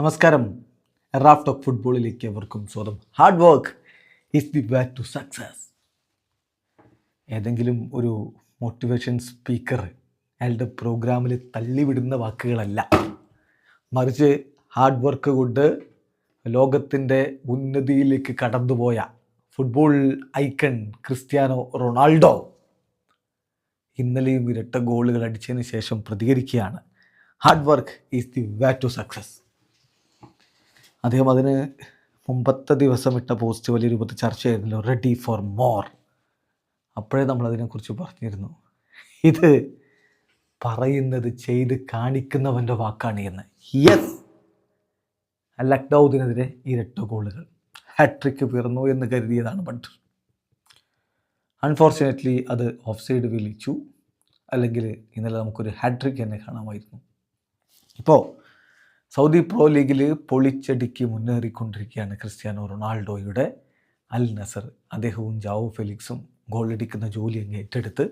നമസ്കാരം. Raf talk ഫുട്ബോളിലേക്ക് അവർക്കും സ്വാഗതം. Hard work is the way to success. ഏതെങ്കിലും ഒരു മോട്ടിവേഷൻ സ്പീക്കർ അയാളുടെ പ്രോഗ്രാമിൽ തള്ളിവിടുന്ന വാക്കുകളല്ല, മറിച്ച് ഹാർഡ് വർക്ക് കൊണ്ട് ലോകത്തിൻ്റെ ഉന്നതിയിലേക്ക് കടന്നുപോയ ഫുട്ബോൾ ഐക്കൺ ക്രിസ്ത്യാനോ റൊണാൾഡോ ഇന്നലെയും ഇരട്ട ഗോളുകൾ അടിച്ചതിന് ശേഷം പ്രതികരിക്കുകയാണ്. Hard work is the way to success. അദ്ദേഹം അതിന് മുമ്പത്തെ ദിവസം ഇട്ട പോസ്റ്റ് വലിയ രൂപത്തിൽ ചർച്ചയായിരുന്നല്ലോ, റെഡി ഫോർ മോർ. അപ്പോഴേ നമ്മളതിനെക്കുറിച്ച് പറഞ്ഞിരുന്നു, ഇത് പറയുന്നത് ചെയ്ത് കാണിക്കുന്നവൻ്റെ വാക്കാണ് എന്ന്. യെസ്, ലക്നൌവിനെതിരെ ഇരട്ട ഗോളുകൾ, ഹാട്രിക്ക് പിറന്നു എന്ന് കരുതിയതാണ്, ബട്ട് അൺഫോർച്ചുനേറ്റ്ലി അത് ഓഫ് സൈഡ് വിളിച്ചു. അല്ലെങ്കിൽ ഇന്നലെ നമുക്കൊരു ഹാട്രിക്ക് തന്നെ കാണാമായിരുന്നു. ഇപ്പോൾ സൗദി പ്രോ ലീഗിൽ പൊളിച്ചടിക്ക് മുന്നേറിക്കൊണ്ടിരിക്കുകയാണ് ക്രിസ്ത്യാനോ റൊണാൾഡോയുടെ അൽ നസർ. അദ്ദേഹവും ജാവോ ഫെലിക്സും ഗോളടിക്കുന്ന ജോലി അങ്ങ് ഏറ്റെടുത്ത്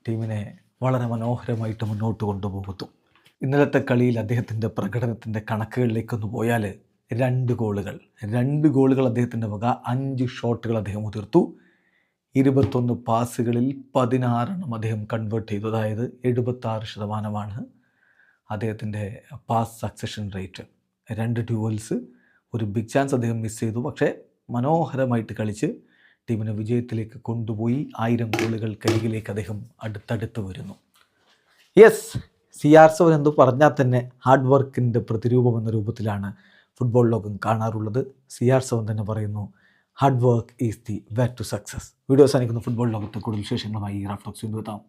ടീമിനെ വളരെ മനോഹരമായിട്ട് മുന്നോട്ട് കൊണ്ടുപോകുന്നു. ഇന്നലത്തെ കളിയിൽ അദ്ദേഹത്തിൻ്റെ പ്രകടനത്തിൻ്റെ കണക്കുകളിലേക്കൊന്ന് പോയാൽ 2 ഗോളുകൾ അദ്ദേഹത്തിൻ്റെ വക, 5 ഷോട്ടുകൾ അദ്ദേഹം ഉതിർത്തു, 21 പാസുകളിൽ 16 അദ്ദേഹം കൺവേർട്ട് ചെയ്തു. അതായത് 76% അദ്ദേഹത്തിൻ്റെ പാസ് സക്സഷൻ റേറ്റ്. 2 ഡ്യുവൽസ്, ഒരു ബിഗ് ചാൻസ് അദ്ദേഹം മിസ് ചെയ്തു. പക്ഷേ മനോഹരമായിട്ട് കളിച്ച് ടീമിനെ വിജയത്തിലേക്ക് കൊണ്ടുപോയി 1000 ഗോളുകൾക്കരികിലേക്ക് അദ്ദേഹം അടുത്തടുത്ത് വരുന്നു. യെസ്, CR7 എന്ന് പറഞ്ഞാൽ തന്നെ ഹാർഡ് വർക്കിൻ്റെ പ്രതിരൂപം എന്ന രൂപത്തിലാണ് ഫുട്ബോൾ ലോകം കാണാറുള്ളത്. CR7 തന്നെ പറയുന്നു, hard work is the way to success. Video അവസാനിക്കുന്ന ഫുട്ബോൾ ലോകത്തെ കൂടുതൽ വിശേഷങ്ങളുമായി റാഫ് ടോക്സ് വീണ്ടും എത്താം.